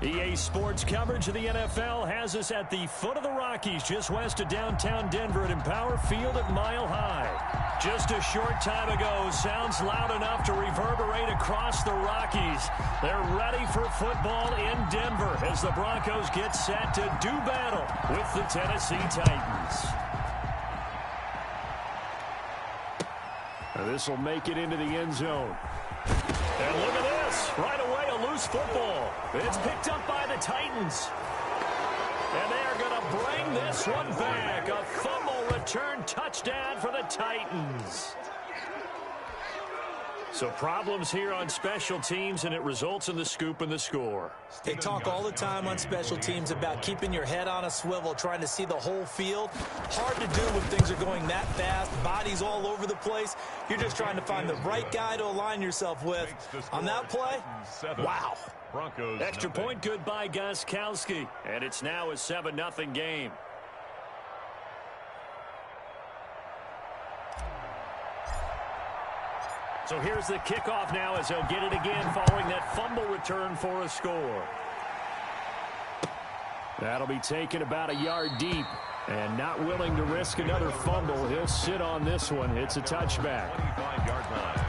EA Sports coverage of the NFL has us at the foot of the Rockies, just west of downtown Denver at Empower Field at Mile High. Just a short time ago, sounds loud enough to reverberate across the Rockies. They're ready for football in Denver as the Broncos get set to do battle with the Tennessee Titans. This will make it into the end zone. And look at this. Right away, a loose football. It's picked up by the Titans. And they are going to bring this one back. A fumble return touchdown for the Titans. So problems here on special teams, and it results in the scoop and the score. They talk all the time on special teams about keeping your head on a swivel, trying to see the whole field. Hard to do when things are going that fast, bodies all over the place. You're just trying to find the right guy to align yourself with. On that play, wow. Extra point good by Gostkowski, and it's now a 7-0 game. So here's the kickoff now as they'll get it again following that fumble return for a score. That'll be taken about a yard deep. And not willing to risk another fumble. He'll sit on this one. It's a touchback. 25-yard line.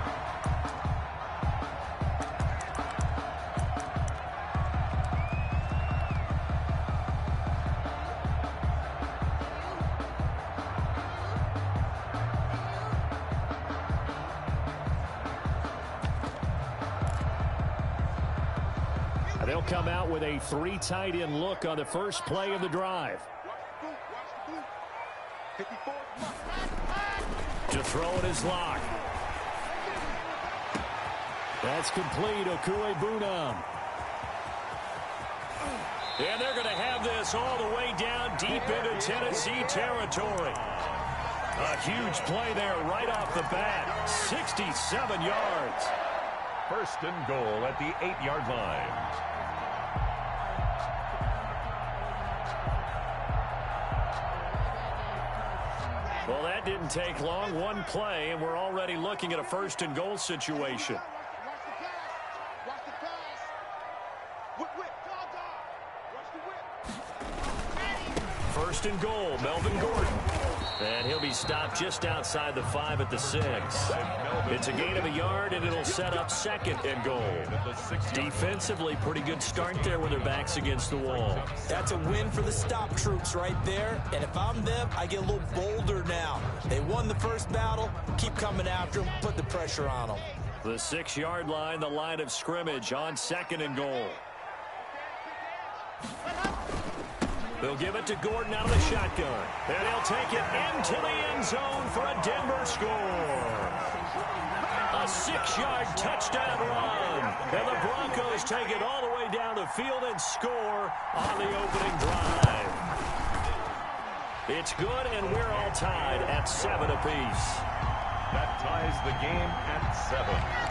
They'll come out with a 3 tight end look on the first play of the drive. To throw it is Locke. That's complete. Okuegbunam. And they're going to have this all the way down deep into Tennessee territory. A huge play there right off the bat. 67 yards. First and goal at the 8-yard line. Well, that didn't take long. One play, and we're already looking at a first and goal situation. First and goal, Melvin Gordon. And he'll be stopped just outside the 5 at the 6. It's a gain of a yard, and it'll set up second and goal. Defensively, pretty good start there with their backs against the wall. That's a win for the stop troops right there. And if I'm them, I get a little bolder now. They won the first battle. Keep coming after them. Put the pressure on them. The 6-yard line, the line of scrimmage on second and goal. They'll give it to Gordon out of the shotgun. And he'll take it into the end zone for a Denver score. A 6-yard touchdown run. And the Broncos take it all the way down the field and score on the opening drive. It's good, and we're all tied at 7 apiece. That ties the game at 7.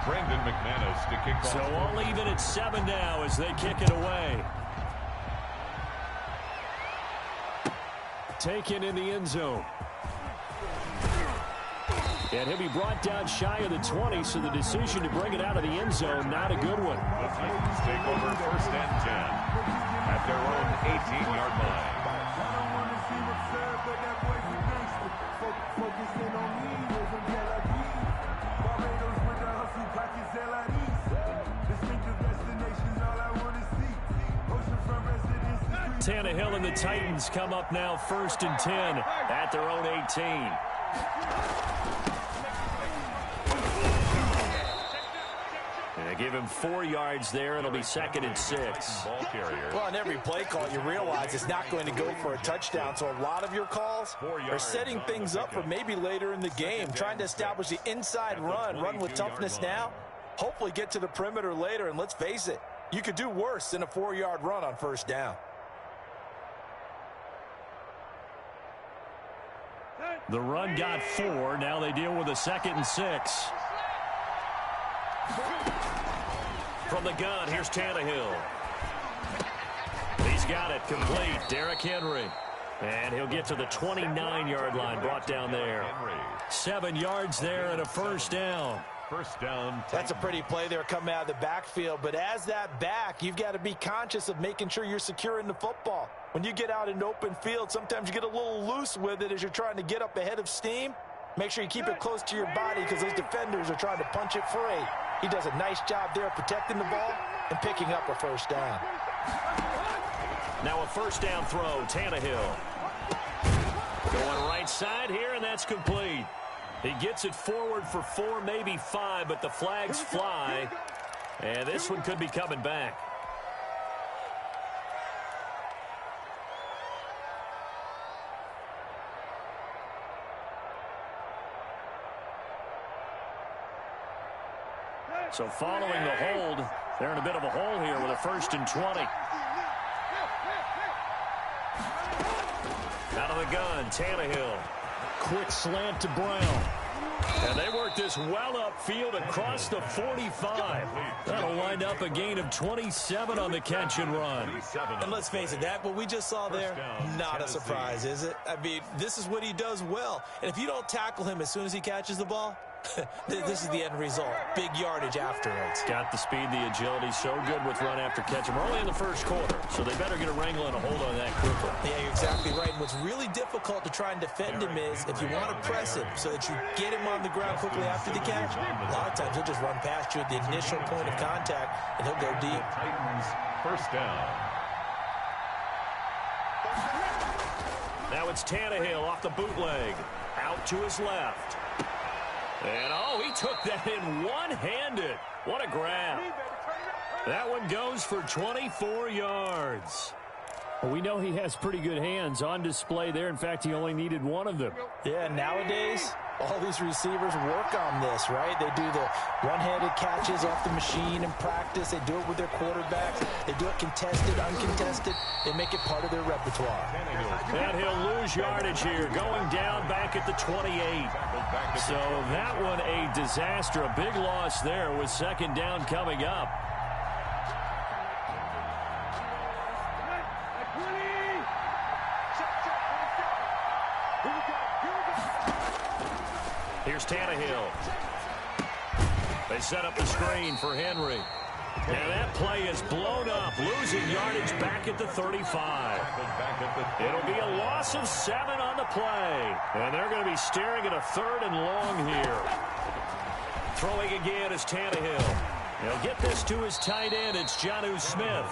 Brendan McManus to kick off. So all even at 7 now as they kick it away. Taken in the end zone. And he'll be brought down shy of the 20, so the decision to bring it out of the end zone, not a good one. The Titans take over first and 10 at their own 18-yard line. Tannehill and the Titans come up now first and 10 at their own 18. And they give him 4 yards there. It'll be second and 6. Ball carrier. Well, on every play call, you realize it's not going to go for a touchdown. So a lot of your calls are setting things up for maybe later in the game, trying to establish the inside run with toughness now. Hopefully get to the perimeter later, and let's face it, you could do worse than a 4-yard run on first down. The run got 4. Now they deal with a second and 6. From the gun, here's Tannehill. He's got it complete. Derrick Henry. And he'll get to the 29-yard line, brought down there. 7 yards there and a first down. first down. That's a pretty play there coming out of the backfield. But as that back, you've got to be conscious of making sure you're securing the football. When you get out in open field, sometimes you get a little loose with it as you're trying to get up ahead of steam. Make sure you keep it close to your body because those defenders are trying to punch it free. He does a nice job there protecting the ball and picking up a first down. Now a first down throw, Tannehill. Going right side here, and that's complete. He gets it forward for 4, maybe 5, but the flags fly. And this one could be coming back. So following the hold, they're in a bit of a hole here with a 1st and 20. Out of the gun, Tannehill. Quick slant to Brown. And they work this well upfield across the 45. That'll wind up a gain of 27 on the catch and run. And let's face it, that what we just saw there, not a surprise, is it? I mean, this is what he does well. And if you don't tackle him as soon as he catches the ball, this is the end result. Big yardage afterwards. Got the speed, the agility, so good with run after catch. We're only in the first quarter, so they better get a wrangle and a hold on that quickly. Yeah, you're exactly right. And what's really difficult to try and defend him is if you want to press him so that you get him on the ground quickly after the catch, a lot of times he'll just run past you at the initial point of contact, and he'll go deep. Titans first down. Now it's Tannehill off the bootleg. Out to his left. And, oh, he took that in one-handed. What a grab. That one goes for 24 yards. Well, we know he has pretty good hands on display there. In fact, he only needed one of them. Yeah, nowadays, all these receivers work on this, right? They do the one-handed catches off the machine in practice. They do it with their quarterbacks. They do it contested, uncontested. They make it part of their repertoire. And he'll lose yardage here, going down back at the 28. So that one a disaster. A big loss there with 2nd down coming up. Here's Tannehill. They set up the screen for Henry. And that play is blown up, losing yardage back at the 35. It'll be a loss of 7 on the play. And they're going to be staring at a 3rd and long here. Throwing again is Tannehill. He'll get this to his tight end. It's Jonnu Smith.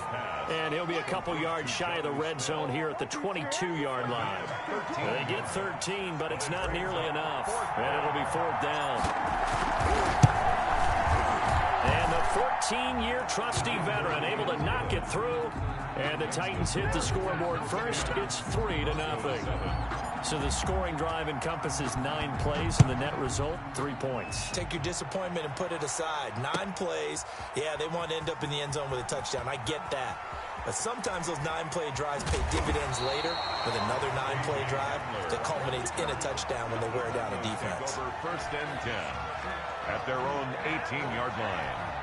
And he'll be a couple yards shy of the red zone here at the 22-yard line. They get 13, but it's not nearly enough. And it'll be 4th down. And the 14-year trusty veteran able to knock it through. And the Titans hit the scoreboard first. It's 3-0. So the scoring drive encompasses 9 plays, and the net result, 3 points. Take your disappointment and put it aside. 9 plays. Yeah, they want to end up in the end zone with a touchdown. I get that. But sometimes those 9-play drives pay dividends later with another 9-play drive that culminates in a touchdown when they wear down a defense. Over 1st and 10 at their own 18-yard line.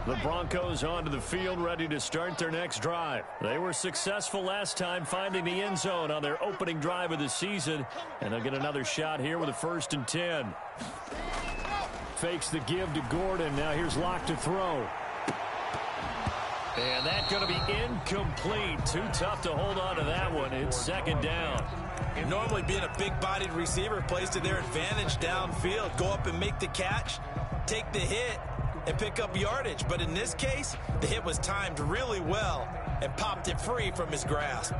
The Broncos onto the field, ready to start their next drive. They were successful last time finding the end zone on their opening drive of the season, and they'll get another shot here with a 1st and 10. Fakes the give to Gordon. Now here's Locke to throw. And that's going to be incomplete. Too tough to hold on to that one. It's 2nd down. Normally being a big-bodied receiver plays to their advantage downfield. Go up and make the catch, take the hit, and pick up yardage. But in this case, the hit was timed really well and popped it free from his grasp.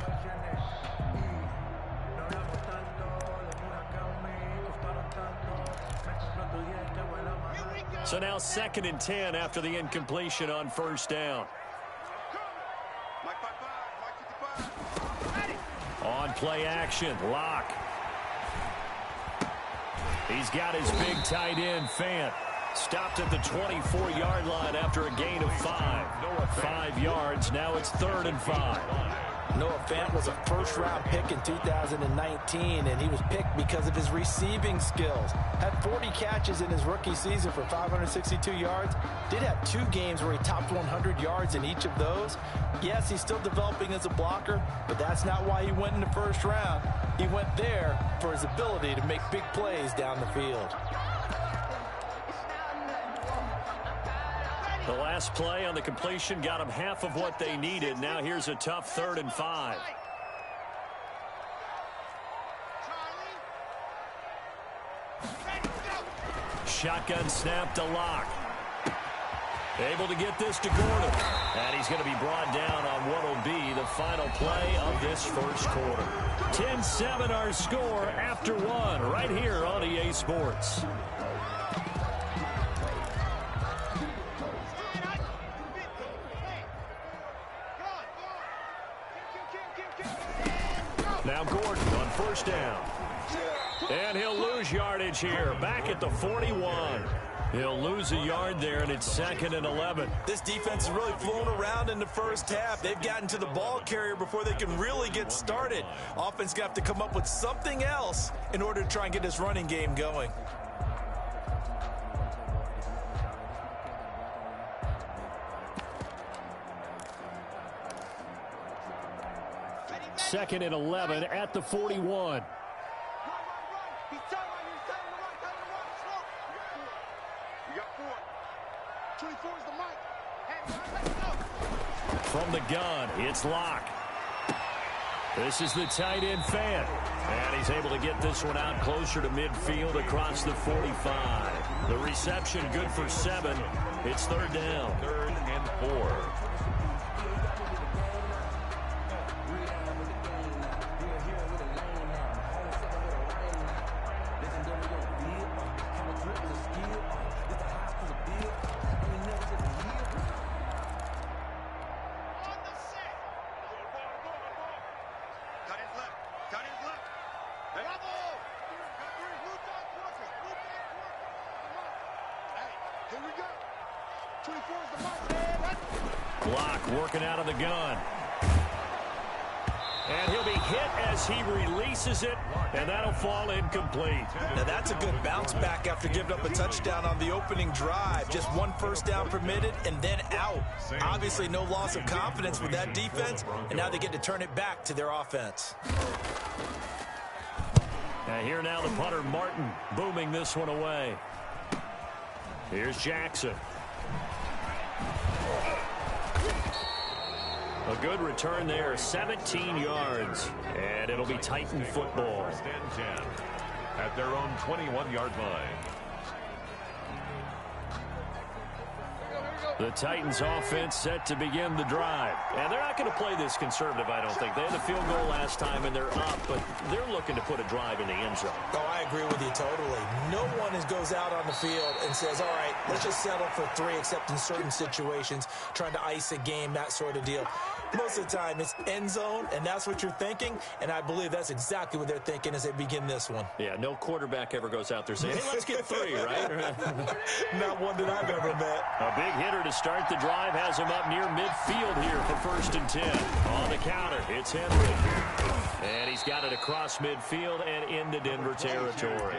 So now 2nd and 10 after the incompletion on 1st down. On play action, Locke. He's got his big tight end, Fant. Stopped at the 24-yard line after a gain of 5. 5 yards. Now it's 3rd and 5. Noah Fant was a first-round pick in 2019, and he was picked because of his receiving skills. Had 40 catches in his rookie season for 562 yards. Did have 2 games where he topped 100 yards in each of those. Yes, he's still developing as a blocker, but that's not why he went in the first round. He went there for his ability to make big plays down the field. The last play on the completion got them half of what they needed. Now here's a tough 3rd and 5. Shotgun snap to Locke. Able to get this to Gordon. And he's going to be brought down on what will be the final play of this first quarter. 10-7 our score after 1 right here on EA Sports. Now Gordon on first down. And he'll lose yardage here. Back at the 41. He'll lose a yard there, and it's 2nd and 11. This defense is really flown around in the first half. They've gotten to the ball carrier before they can really get started. Offense got to come up with something else in order to try and get this running game going. Second and 11 at the 41. From the gun, it's Locke. This is the tight end Fant. And he's able to get this one out closer to midfield across the 45. The reception good for 7. It's 3rd down. 3rd and 4. Locke working out of the gun. And he'll be hit as he releases it, and that'll fall incomplete. Now that's a good bounce back after giving up a touchdown on the opening drive. Just 1 first down permitted and then out. Obviously no loss of confidence with that defense, and now they get to turn it back to their offense. And here now the punter Martin booming this one away. Here's Jackson. A good return there, 17 yards. And it'll be Titan football. 1st and 10 at their own 21-yard line. The Titans offense set to begin the drive. And they're not going to play this conservative, I don't think. They had the field goal last time, and they're up, but they're looking to put a drive in the end zone. Oh, I agree with you totally. No one goes out on the field and says, all right, let's just settle for 3, except in certain situations, trying to ice a game, that sort of deal. Most of the time, it's end zone, and that's what you're thinking, and I believe that's exactly what they're thinking as they begin this one. Yeah, no quarterback ever goes out there saying, hey, let's get 3, right? Not one that I've ever met. A big hitter to start the drive has him up near midfield here for 1st and 10. On the counter, it's Henry. And he's got it across midfield and into Denver territory.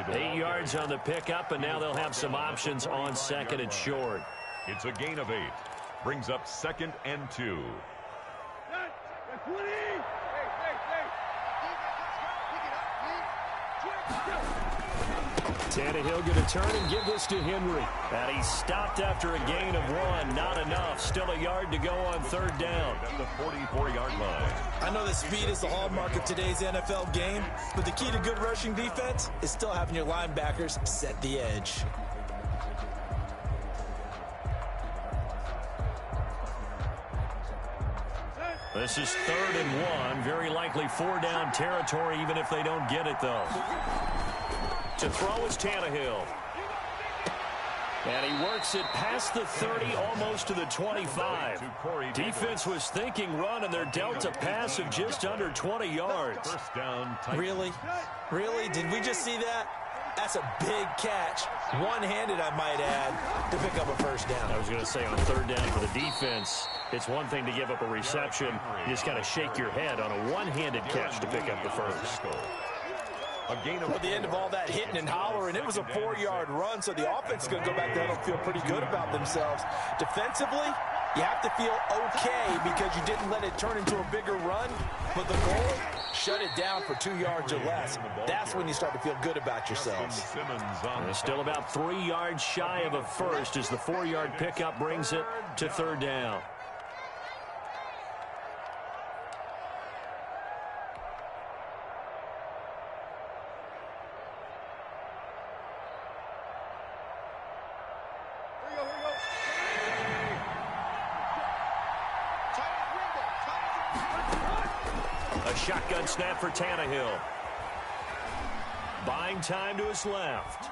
8 yards on the pickup, and now they'll have some options on 2nd and short. It's a gain of 8. Brings up 2nd and 2. Tannehill going to turn and give this to Henry. And he stopped after a gain of 1. Not enough. Still a yard to go on 3rd down. At the 44-yard line. I know that speed is the hallmark of today's NFL game, but the key to good rushing defense is still having your linebackers set the edge. This is 3rd and 1. Very likely 4-down territory, even if they don't get it, though. To throw is Tannehill. And he works it past the 30, almost to the 25. Defense was thinking run, and they're dealt a pass of just under 20 yards. First down. Really? Really? Did we just see that? That's a big catch, one-handed, I might add, to pick up a first down. I was going to say on third down for the defense, it's one thing to give up a reception. You just got to shake your head on a one-handed catch to pick up the first. At the end of all that hitting and hollering, it was a 4-yard run, so the offense is going to go back there and feel pretty good about themselves. Defensively, you have to feel okay because you didn't let it turn into a bigger run, but the goal, shut it down for 2 yards or less. That's when you start to feel good about yourselves. And still about 3 yards shy of a first as the 4-yard pickup brings it to third down. A shotgun snap for Tannehill. Buying time to his left.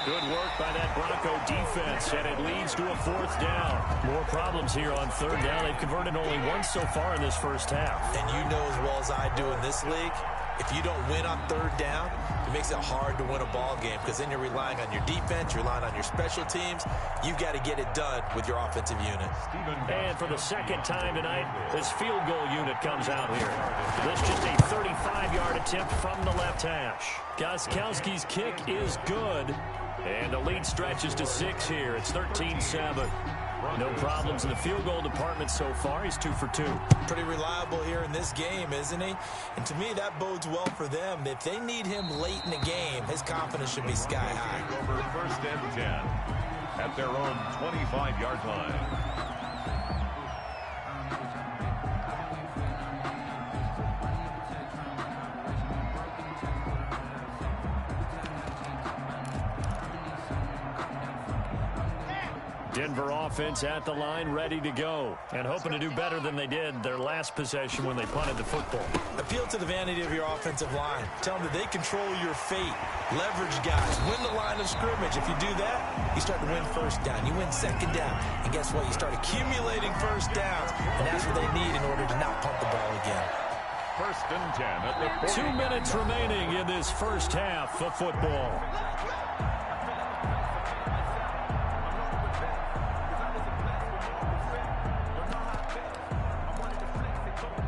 Good work by that Bronco defense, and it leads to a fourth down. More problems here on third down. They've converted only once so far in this first half. And you know as well as I do in this league, if you don't win on third down, it makes it hard to win a ball game because then you're relying on your defense, you're relying on your special teams. You've got to get it done with your offensive unit. And for the second time tonight, this field goal unit comes out here. This just a 35-yard attempt from the left hash. Gostkowski's kick is good. And the lead stretches to 6 here. It's 13-7. No problems in the field goal department so far. He's 2 for 2. Pretty reliable here in this game, isn't he? And to me, that bodes well for them. If they need him late in the game, his confidence should be sky high. Over first and 10 at their own 25-yard line. Denver offense at the line, ready to go, and hoping to do better than they did their last possession when they punted the football. Appeal to the vanity of your offensive line. Tell them that they control your fate. Leverage guys. Win the line of scrimmage. If you do that, you start to win first down. You win second down. And guess what? You start accumulating first downs, and that's what they need in order to not punt the ball again. First and 10 at the 2 minutes remaining in this first half of football.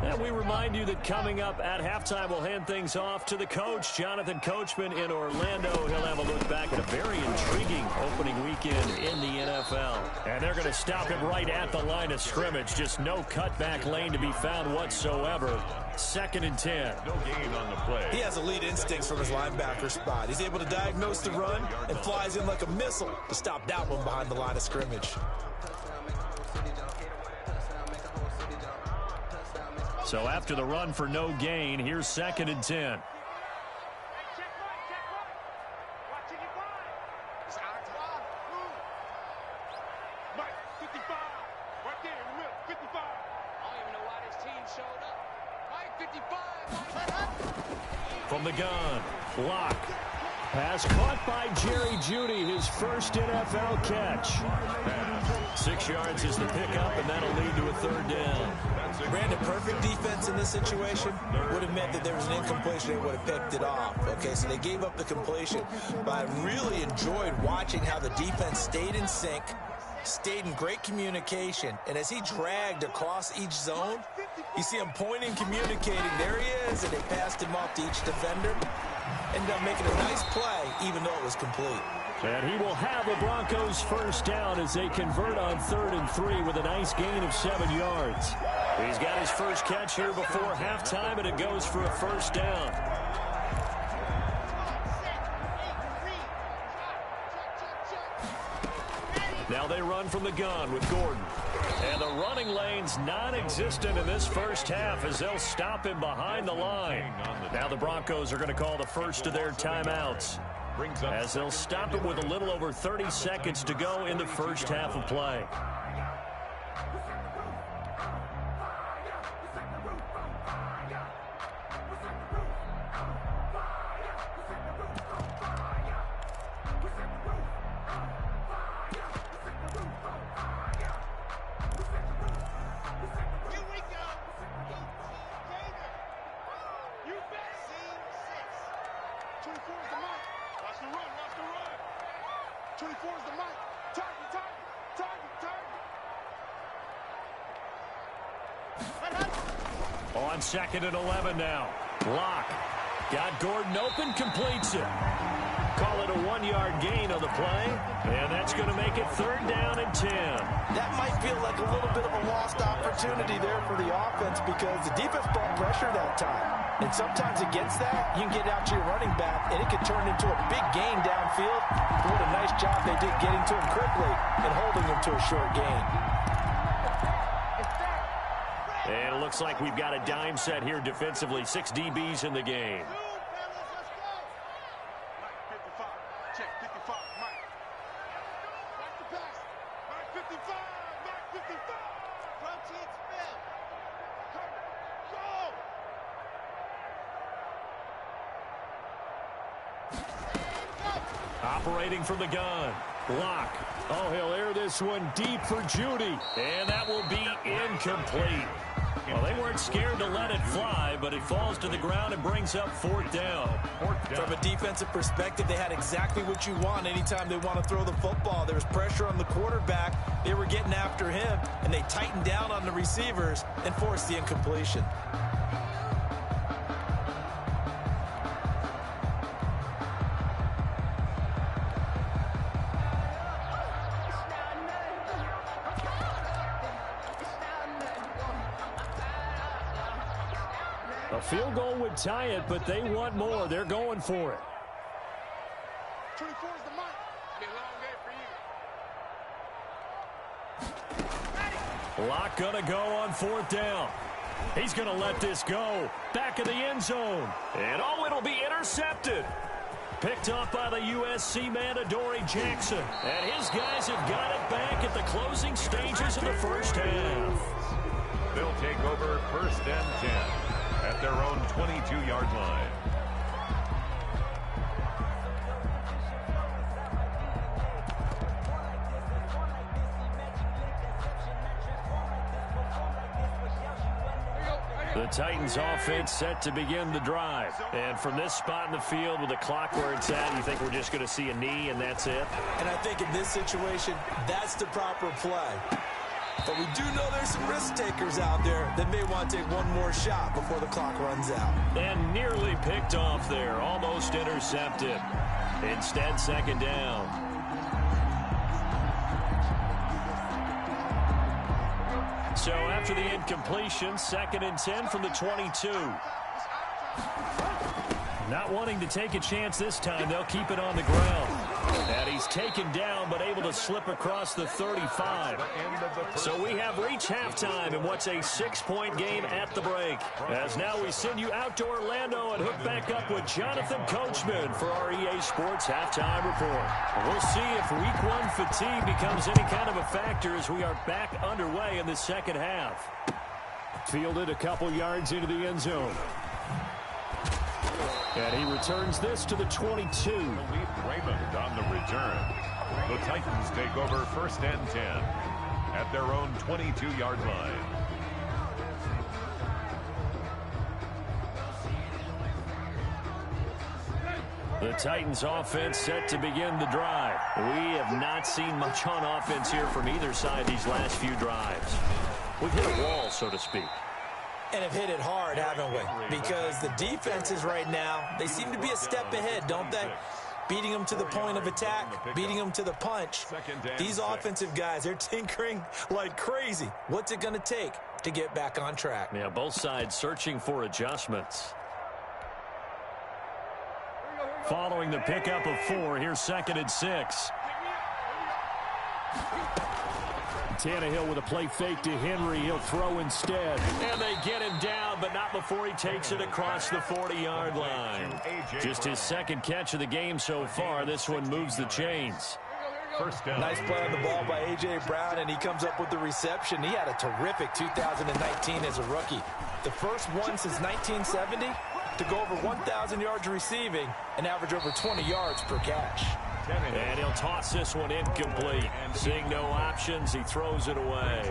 And we remind you that coming up at halftime, we'll hand things off to the coach, Jonathan Coachman in Orlando. He'll have a look back at a very intriguing opening weekend in the NFL. And they're going to stop him right at the line of scrimmage. Just no cutback lane to be found whatsoever. Second and 10. No gain on the play. He has elite instincts from his linebacker spot. He's able to diagnose the run and flies in like a missile to stop that one behind the line of scrimmage. So after the run for no gain, here's second and 10. From the gun, Locke. Pass caught by Jerry Jeudy, his first NFL catch. 6 yards is the pickup, and that'll lead to a third down. Brandon, perfect defense in this situation would have meant that there was an incompletion. They would have picked it off. Okay, so they gave up the completion. But I really enjoyed watching how the defense stayed in sync, stayed in great communication. And as he dragged across each zone, you see him pointing, communicating. There he is, and they passed him off to each defender. Ended up making a nice play, even though it was complete. And he will have the Broncos first down as they convert on 3rd and 3 with a nice gain of 7 yards. He's got his first catch here before halftime, and it goes for a first down. Now they run from the gun with Gordon. And the running lane's non-existent in this first half as they'll stop him behind the line. Now the Broncos are going to call the first of their timeouts, as they'll stop it with a little over 30 seconds to go in the first half of play. On 2nd and 11 now. Locke got Gordon open, completes it. Call it a 1-yard gain on the play, and that's going to make it 3rd down and 10. That might feel like a little bit of a lost opportunity there for the offense because the defense brought pressure that time. And sometimes against that, you can get out to your running back, and it can turn into a big gain downfield. But what a nice job they did getting to him quickly and holding him to a short gain. And it looks like we've got a dime set here defensively. 6 DBs in the game. Operating from the gun. Locke. Oh, he'll air this one deep for Judy. And that will be incomplete. Well, they weren't scared to let it fly, but it falls to the ground and brings up 4th down. From a defensive perspective, they had exactly what you want anytime they want to throw the football. There was pressure on the quarterback. They were getting after him, and they tightened down on the receivers and forced the incompletion. A field goal would tie it, but they want more. They're going for it. 24 is the mark. It'll be a long day for you. Locke gonna go on 4th down. He's gonna let this go. Back of the end zone. And oh, it'll be intercepted. Picked off by the USC man, Adoree Jackson. And his guys have got it back at the closing stages of the first half. They'll take over 1st and 10 at their own 22-yard line. The Titans offense set to begin the drive. And from this spot in the field with the clock where it's at, you think we're just going to see a knee and that's it? And I think in this situation, that's the proper play. But we do know there's some risk takers out there that may want to take one more shot before the clock runs out. And nearly picked off there, almost intercepted. Instead, 2nd down. So after the incompletion, 2nd and 10 from the 22. Not wanting to take a chance this time, they'll keep it on the ground. And he's taken down, but able to slip across the 35. So we have reached halftime in what's a 6-point game at the break. As now we send you out to Orlando and hook back up with Jonathan Coachman for our EA Sports Halftime Report. We'll see if Week 1 fatigue becomes any kind of a factor as we are back underway in the second half. Fielded a couple yards into the end zone. And he returns this to the 22. Raymond on the return. The Titans take over 1st and 10 at their own 22-yard line. The Titans offense set to begin the drive. We have not seen much on offense here from either side these last few drives. We've hit a wall, so to speak. And have hit it hard, haven't we? Because the defenses right now, they seem to be a step ahead, don't they? Beating them to the point of attack, beating them to the punch. These offensive guys, they're tinkering like crazy. What's it going to take to get back on track? Yeah, both sides searching for adjustments. Following the pickup of 4, here's 2nd and 6. Tannehill with a play fake to Henry. He'll throw instead. And they get him down, but not before he takes it across the 40-yard line. Just his 2nd catch of the game so far. This one moves the chains. First down. Nice play on the ball by A.J. Brown, and he comes up with the reception. He had a terrific 2019 as a rookie. The first one since 1970 to go over 1,000 yards receiving and average over 20 yards per catch. And he'll toss this one incomplete. Seeing no options, he throws it away.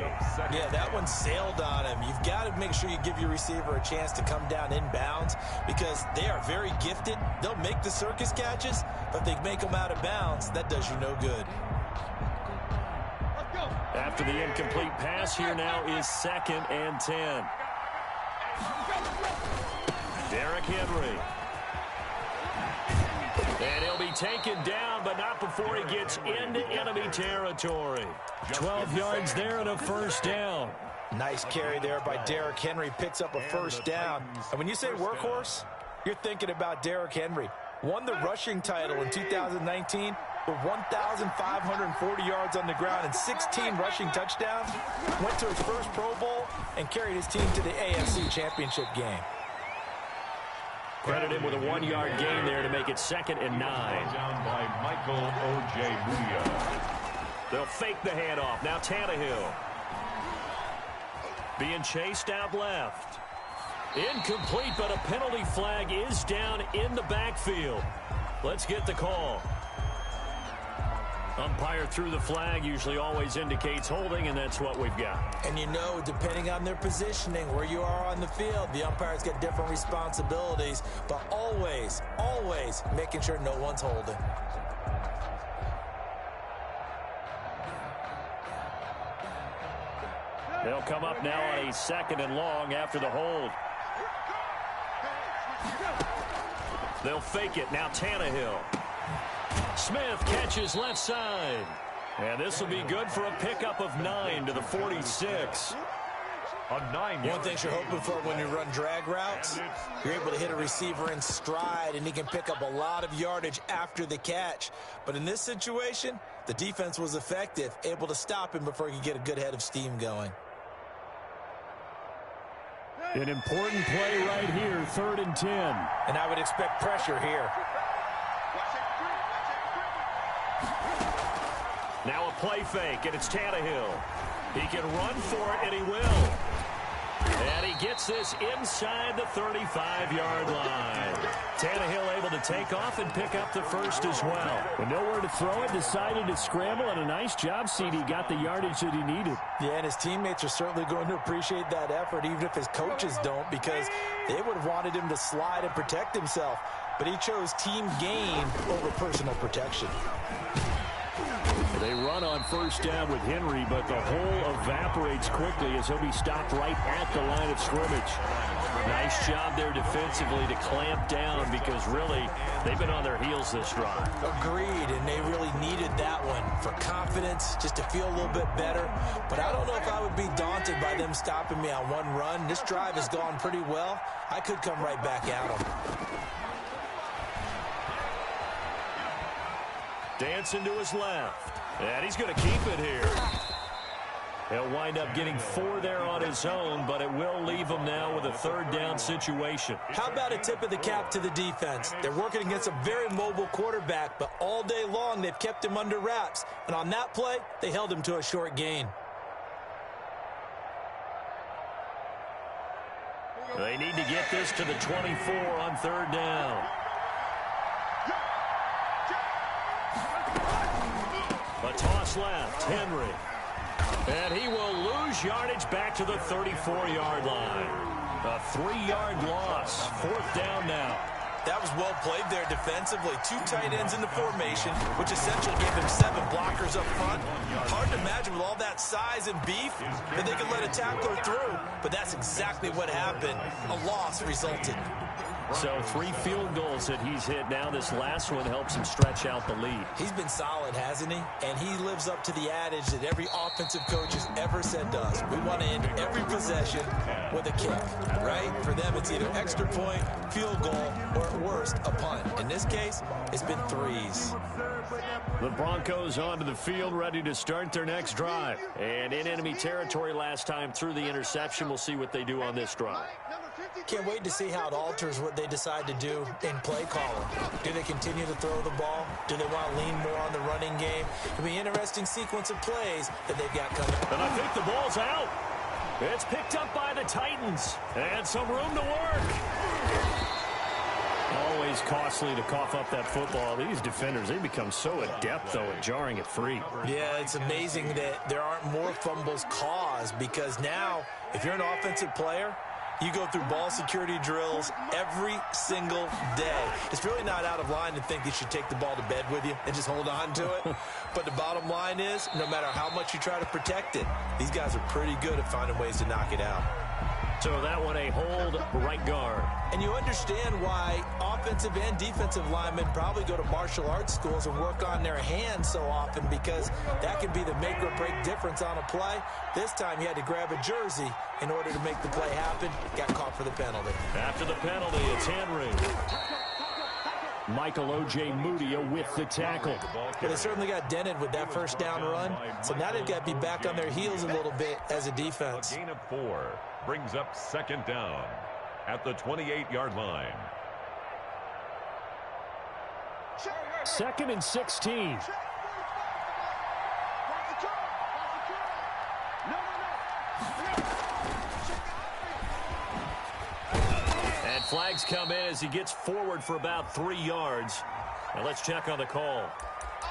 Yeah, that one sailed on him. You've got to make sure you give your receiver a chance to come down inbounds because they are very gifted. They'll make the circus catches, but if they make them out of bounds, that does you no good. After the incomplete pass, here now is 2nd and 10. Derrick Henry. And he'll be taken down, but not before he gets into enemy territory. 12 yards there and a first down. Nice carry there by Derrick Henry. Picks up a first down. And when you say workhorse, you're thinking about Derrick Henry. Won the rushing title in 2019 with 1,540 yards on the ground and 16 rushing touchdowns. Went to his first Pro Bowl and carried his team to the AFC Championship game. Credit him with a 1-yard gain there to make it 2nd and 9. Down by Michael Ojemudia. They'll fake the handoff. Now Tannehill. Being chased out left. Incomplete, but a penalty flag is down in the backfield. Let's get the call. Umpire threw the flag, usually always indicates holding, and that's what we've got. And you know, depending on their positioning, where you are on the field, the umpire's got different responsibilities, but always, always making sure no one's holding. They'll come up now on a 2nd and long after the hold. They'll fake it. Now Tannehill. Smith catches left side. And this will be good for a pickup of 9 to the 46. One thing you're hoping for when you run drag routes, you're able to hit a receiver in stride, and he can pick up a lot of yardage after the catch. But in this situation, the defense was effective, able to stop him before he could get a good head of steam going. An important play right here, 3rd and 10. And I would expect pressure here. Now a play fake, and it's Tannehill. He can run for it, and he will. And he gets this inside the 35-yard line. Tannehill able to take off and pick up the first as well. With nowhere to throw it, decided to scramble, and a nice job, CD. Got the yardage that he needed. Yeah, and his teammates are certainly going to appreciate that effort, even if his coaches don't, because they would have wanted him to slide and protect himself. But he chose team gain over personal protection. They run on first down with Henry, but the hole evaporates quickly as he'll be stopped right at the line of scrimmage. Nice job there defensively to clamp down because really they've been on their heels this drive. Agreed, and they really needed that one for confidence, just to feel a little bit better. But I don't know if I would be daunted by them stopping me on one run. This drive has gone pretty well. I could come right back at them. Dancing to his left. And he's going to keep it here. He'll wind up getting 4 there on his own, but it will leave him now with a 3rd down situation. How about a tip of the cap to the defense? They're working against a very mobile quarterback, but all day long they've kept him under wraps. And on that play, they held him to a short gain. They need to get this to the 24 on 3rd down. A toss left, Henry. And he will lose yardage back to the 34-yard line. A 3-yard loss. 4th down now. That was well played there defensively. 2 tight ends in the formation, which essentially gave him 7 blockers up front. Hard to imagine with all that size and beef that they could let a tackler through. But that's exactly what happened. A loss resulted. So 3 field goals that he's hit now. This last one helps him stretch out the lead. He's been solid, hasn't he? And he lives up to the adage that every offensive coach has ever said to us. We want to end every possession with a kick, right? For them, it's either extra point, field goal, or at worst, a punt. In this case, it's been 3s. The Broncos onto the field, ready to start their next drive. And in enemy territory last time through the interception. We'll see what they do on this drive. Can't wait to see how it alters what they decide to do in play calling. Do they continue to throw the ball? Do they want to lean more on the running game? It'll be an interesting sequence of plays that they've got coming. And I think the ball's out. It's picked up by the Titans. And some room to work. always costly to cough up that football. These defenders, they become so adept, though, at jarring it free. Yeah, it's amazing that there aren't more fumbles caused, because now, if you're an offensive player, you go through ball security drills every single day. It's really not out of line to think you should take the ball to bed with you and just hold on to it. But the bottom line is, no matter how much you try to protect it, these guys are pretty good at finding ways to knock it out. So that one a hold right guard. And you understand why offensive and defensive linemen probably go to martial arts schools and work on their hands so often, because that can be the make or break difference on a play. This time he had to grab a jersey in order to make the play happen. Got caught for the penalty. After the penalty, it's Henry. Michael O.J. Mudia with the tackle. Well, they certainly got dented with that first down run, so now they've got to be back on their heels a little bit as a defense. A gain of 4 brings up second down at the 28-yard line. 2nd and 16. And flags come in as he gets forward for about 3 yards. Now let's check on the call.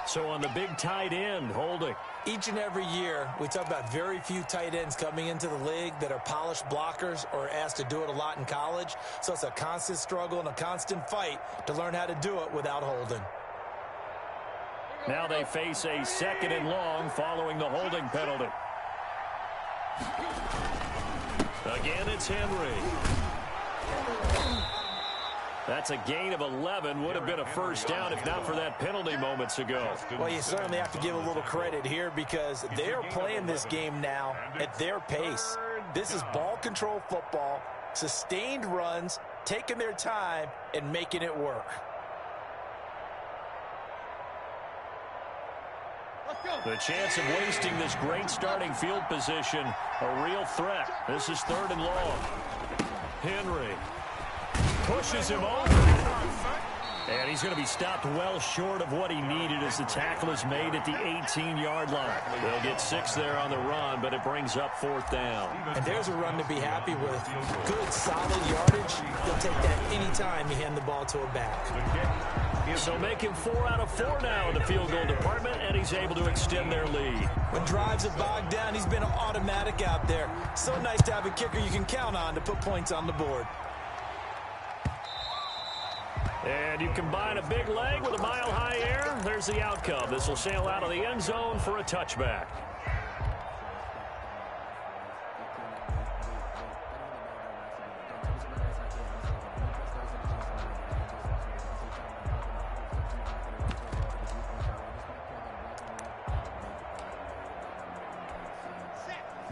So on the big tight end, holding. Each and every year, we talk about very few tight ends coming into the league that are polished blockers or asked to do it a lot in college. So it's a constant struggle and a constant fight to learn how to do it without holding. Now they face a 2nd and long following the holding penalty. Again, it's Henry. That's a gain of 11. Would have been a first down if not for that penalty moments ago. Well, you certainly have to give a little credit here, because they're playing this game now at their pace. This is ball control football, sustained runs, taking their time, and making it work. The chance of wasting this great starting field position, a real threat. This is 3rd and long. Henry pushes him over. And he's going to be stopped well short of what he needed as the tackle is made at the 18-yard line. They'll get 6 there on the run, but it brings up 4th down. And there's a run to be happy with. Good, solid yardage. They'll take that anytime you hand the ball to a back. So making 4 out of 4 now in the field goal department, and he's able to extend their lead. When drives are bogged down, he's been an automatic out there. So nice to have a kicker you can count on to put points on the board. And you combine a big leg with a mile-high air, there's the outcome. This will sail out of the end zone for a touchback.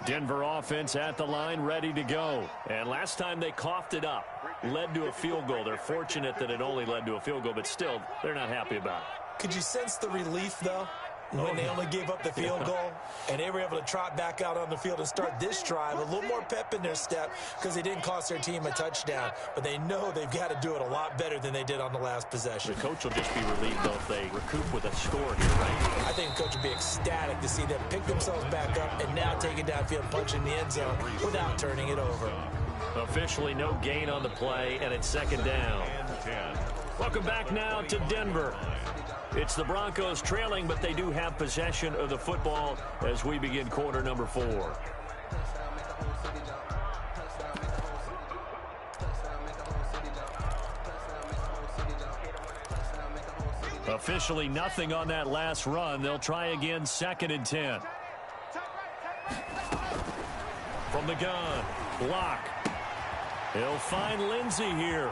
Denver offense at the line, ready to go. And last time they coughed it up, led to a field goal. They're fortunate that it only led to a field goal, but still, they're not happy about it. Could you sense the relief, though, when they only gave up the field goal and they were able to trot back out on the field and start this drive? A little more pep in their step because they didn't cost their team a touchdown, but they know they've got to do it a lot better than they did on the last possession. The coach will just be relieved, though, if they recoup with a score here, right? I think the coach will be ecstatic to see them pick themselves back up and now take it downfield, punch in the end zone without turning it over. Officially no gain on the play, and it's 2nd down. Welcome back now to Denver. It's the Broncos trailing, but they do have possession of the football as we begin quarter number 4. Officially nothing on that last run. They'll try again, 2nd and 10. From the gun, block. He'll find Lindsey here.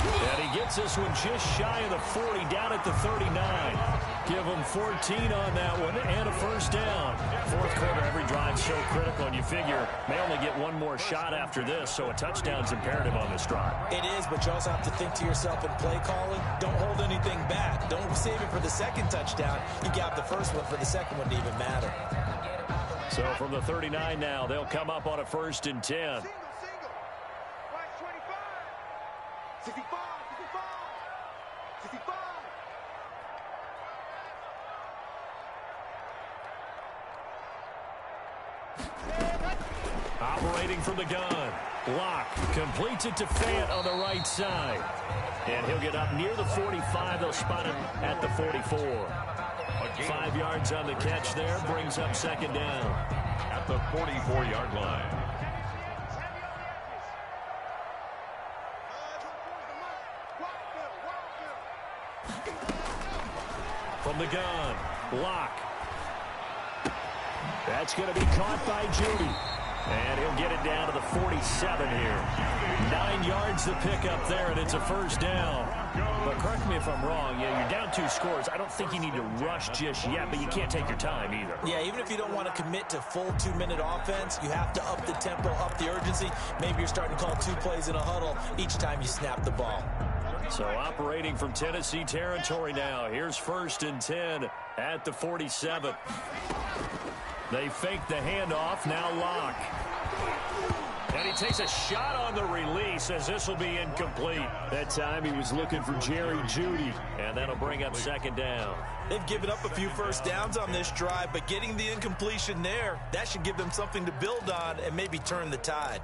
And he gets this one just shy of the 40, down at the 39. Give him 14 on that one and a first down. 4th quarter, every drive so critical, and you figure may only get one more shot after this, so a touchdown's imperative on this drive. It is, but you also have to think to yourself in play calling, don't hold anything back. Don't save it for the 2nd touchdown. You got the first one for the 2nd one to even matter. So from the 39 now, they'll come up on a 1st and 10. 65. Operating from the gun. Locke completes it to Fant on the right side. And he'll get up near the 45. They'll spot it at the 44. 5 yards on the catch there. Brings up second down. At the 44-yard line. From the gun, Locke. That's going to be caught by Jeudy. And he'll get it down to the 47 here. 9 yards to pick up there, and it's a first down. But correct me if I'm wrong. Yeah, you're down 2 scores. I don't think you need to rush just yet, but you can't take your time either. Yeah, even if you don't want to commit to full 2-minute offense, you have to up the tempo, up the urgency. Maybe you're starting to call 2 plays in a huddle each time you snap the ball. So operating from Tennessee territory now. Here's 1st and 10 at the 47. They fake the handoff. Now Locke. And he takes a shot on the release as this will be incomplete. That time he was looking for Jerry Jeudy. And that'll bring up second down. They've given up a few first downs on this drive, but getting the incompletion there, that should give them something to build on and maybe turn the tide.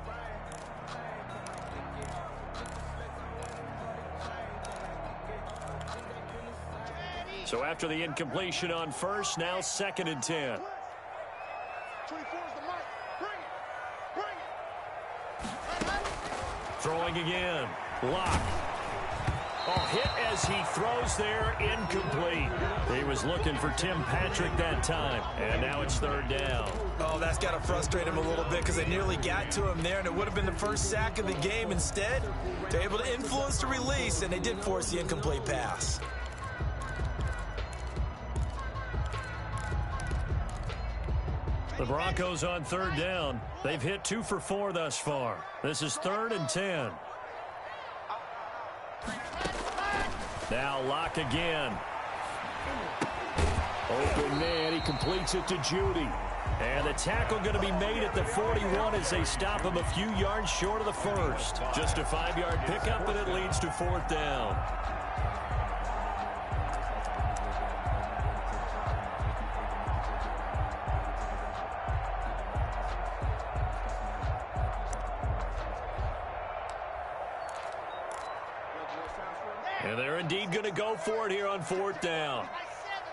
So after the incompletion on first, now 2nd and 10. 24's the mic. Bring it. Throwing again. Locke. Oh, hit as he throws there, incomplete. He was looking for Tim Patrick that time, and now it's 3rd down. Oh, that's got to frustrate him a little bit because they nearly got to him there, and it would have been the first sack of the game. Instead, they're able to influence the release, and they did force the incomplete pass. The Broncos on 3rd down. They've hit 2 for 4 thus far. This is 3rd and 10. Now Locke again. Open man. He completes it to Jeudy. And the tackle going to be made at the 41 as they stop him a few yards short of the first. Just a 5-yard pickup, and it leads to 4th down. And they're indeed going to go for it here on 4th down.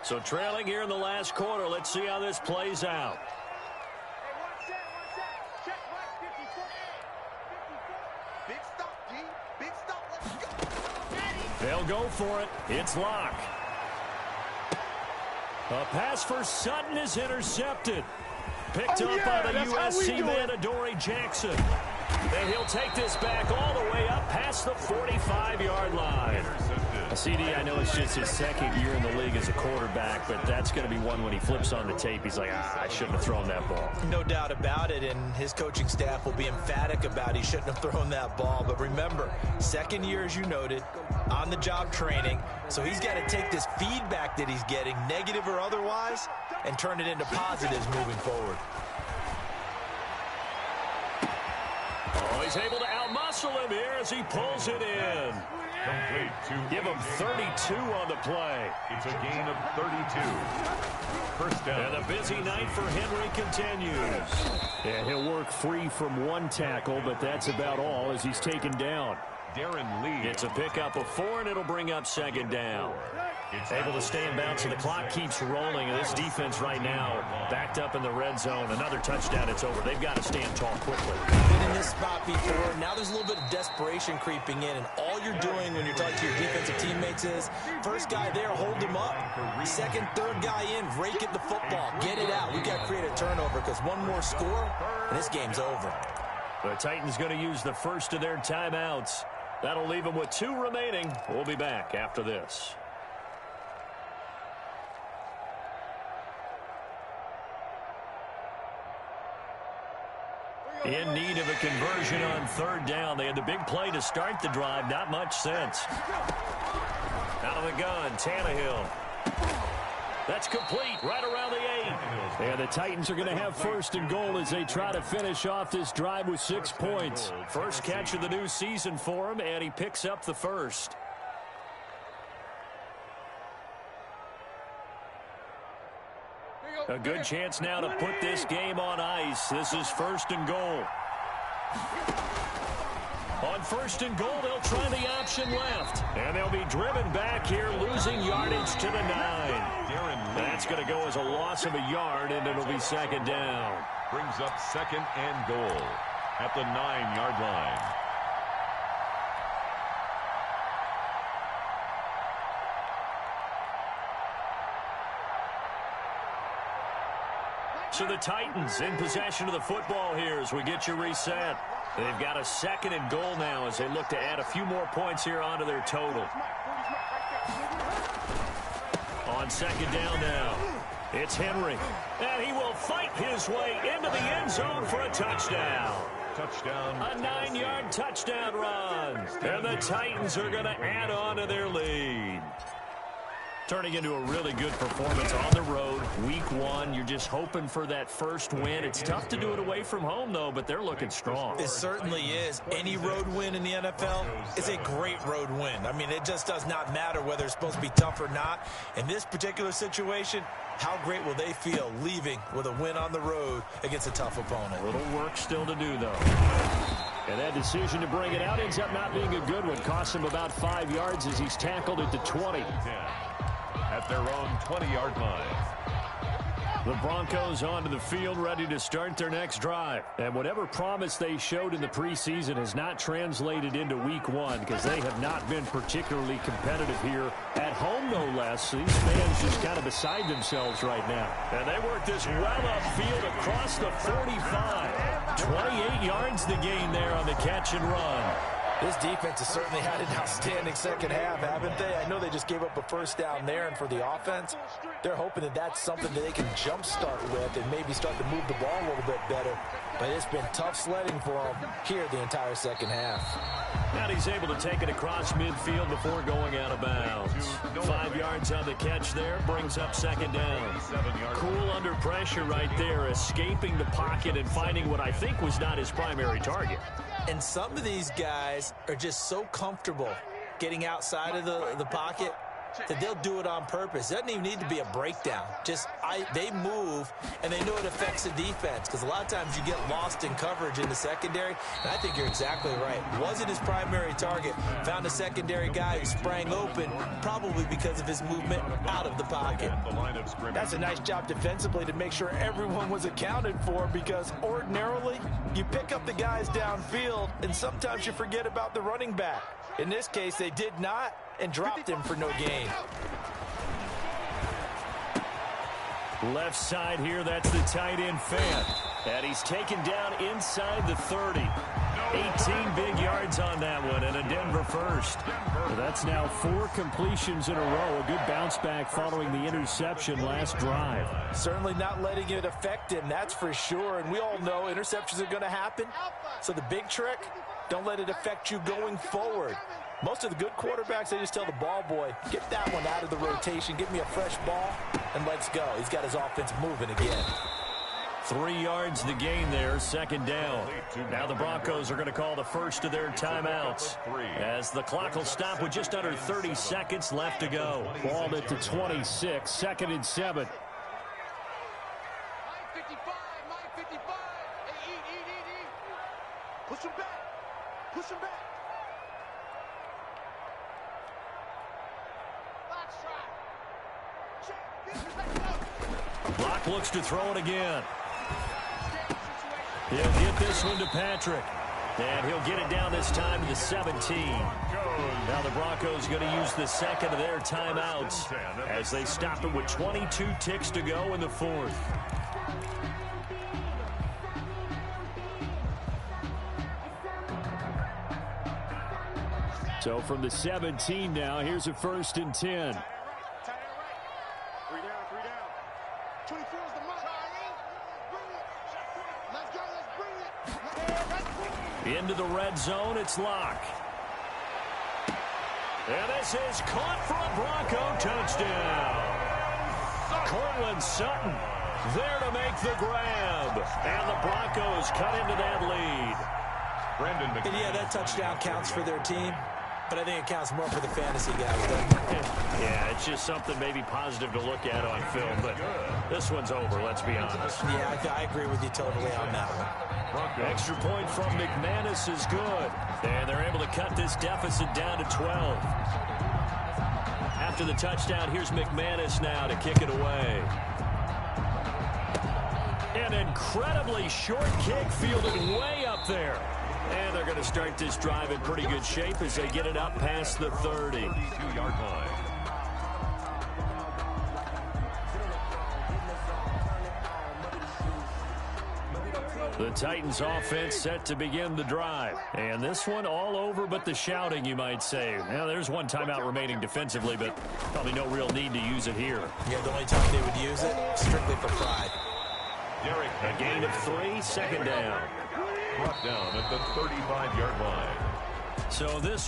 So trailing here in the last quarter. Let's see how this plays out. They'll go for it. It's Locke. A pass for Sutton is intercepted. Picked up by the USC man, Adoree Jackson. And he'll take this back all the way up past the 45-yard line. CD, I know it's just his 2nd year in the league as a quarterback, but that's going to be one when he flips on the tape. He's like, I shouldn't have thrown that ball. No doubt about it, and his coaching staff will be emphatic about he shouldn't have thrown that ball. But remember, 2nd year, as you noted, on-the-job training, so he's got to take this feedback that he's getting, negative or otherwise, and turn it into positives moving forward. Oh, he's able to outmuscle him here as he pulls it in. Complete to Give him 32 on the play. It's a gain of 32. First down. And a busy night for Henry continues. And he'll work free from 1 tackle, but that's about all as he's taken down. Darren Lee. It's a pickup of 4, and it'll bring up 2nd down. Able to stay in bounds, and the clock keeps rolling. And this defense right now backed up in the red zone. Another touchdown, it's over. They've got to stand tall quickly. Been in this spot before. Now there's a little bit of desperation creeping in, and all you're doing when you're talking to your defensive teammates is, first guy there, hold him up. 2nd, 3rd guy in, rake at the football. Get it out. We've got to create a turnover because one more score, and this game's over. The Titans going to use the first of their timeouts. That'll leave them with 2 remaining. We'll be back after this. In need of a conversion on 3rd down. They had the big play to start the drive. Not much sense. Out of the gun, Tannehill. That's complete right around the 8. And the Titans are going to have 1st and goal as they try to finish off this drive with 6 points. First catch of the new season for him, and he picks up the first. A good chance now to put this game on ice. This is 1st and goal. On first and goal, they'll try the option left. And they'll be driven back here, losing yardage to the 9. That's going to go as a loss of a yard, and it'll be second down. Brings up second and goal at the 9-yard line. So the Titans in possession of the football here as we get you reset. They've got a second and goal now as they look to add a few more points here onto their total. On second down now, it's Henry. And he will fight his way into the end zone for a touchdown. Touchdown. A 9-yard touchdown run. And the Titans are going to add on to their lead. Turning into a really good performance on the road, week 1. You're just hoping for that first win. It's tough to do it away from home, though, but they're looking strong. It certainly is. Any road win in the NFL is a great road win. I mean, it just does not matter whether it's supposed to be tough or not. In this particular situation, how great will they feel leaving with a win on the road against a tough opponent? A little work still to do, though. And that decision to bring it out ends up not being a good one. Costs him about 5 yards as he's tackled at the 20. At their own 20-yard line. The Broncos onto the field ready to start their next drive. And whatever promise they showed in the preseason has not translated into week 1 because they have not been particularly competitive here at home, no less. These fans just kind of beside themselves right now. And they work this well upfield across the 45. 28 yards the gain there on the catch and run. This defense has certainly had an outstanding second half, haven't they? I know they just gave up a first down there, and for the offense, they're hoping that that's something that they can jumpstart with and maybe start to move the ball a little bit better. But it's been tough sledding for them here the entire second half. And he's able to take it across midfield before going out of bounds. 5 yards on the catch there, brings up second down. Cool under pressure right there, escaping the pocket and finding what I think was not his primary target. And some of these guys are just so comfortable getting outside of the pocket that they'll do it on purpose. It doesn't even need to be a breakdown. They move, and they know it affects the defense because a lot of times you get lost in coverage in the secondary, and I think you're exactly right. Wasn't his primary target. Found a secondary guy who sprang open, probably because of his movement out of the pocket. That's a nice job defensively to make sure everyone was accounted for because ordinarily you pick up the guys downfield, and sometimes you forget about the running back. In this case, they did not and dropped him for no gain. Left side here, that's the tight end Fant. And he's taken down inside the 30. 18 big yards on that one and a Denver first. That's now 4 completions in a row. A good bounce back following the interception last drive. Certainly not letting it affect him, that's for sure. And we all know interceptions are going to happen. So the big trick, don't let it affect you going forward. Most of the good quarterbacks, they just tell the ball boy, get that one out of the rotation, give me a fresh ball, and let's go. He's got his offense moving again. 3 yards the gain there, second down. Now the Broncos are going to call the first of their timeouts as the clock will stop with just under 30 seconds left to go. Ball at the 26, second and 7. Push him back. Push him back. Block looks to throw it again. He'll get this one to Patrick. And he'll get it down this time to the 17. Now the Broncos going to use the second of their timeouts as they stop it with 22 ticks to go in the fourth. So from the 17 now, here's a first and 10. 3 down. 24 is the mark. Let's go. Let's bring it. Into the red zone, it's Locke. And this is caught for a Bronco touchdown. Cortland Sutton there to make the grab. And the Broncos cut into that lead. And yeah, that touchdown counts for their team. But I think it counts more for the fantasy guys, doesn't it? Yeah, it's just something maybe positive to look at on film. But This one's over, let's be honest. Yeah, I agree with you totally on that one. Extra point from McManus is good. And they're able to cut this deficit down to 12. After the touchdown, here's McManus now to kick it away. An incredibly short kick fielded way up there. And they're going to start this drive in pretty good shape as they get it up past the 30. 32-yard line. The Titans offense set to begin the drive. And this one all over but the shouting, you might say. Now, there's one timeout remaining defensively, but probably no real need to use it here. Yeah, the only time they would use it, strictly for pride. A gain of 3, second down. Brought down at the 35-yard line. So this one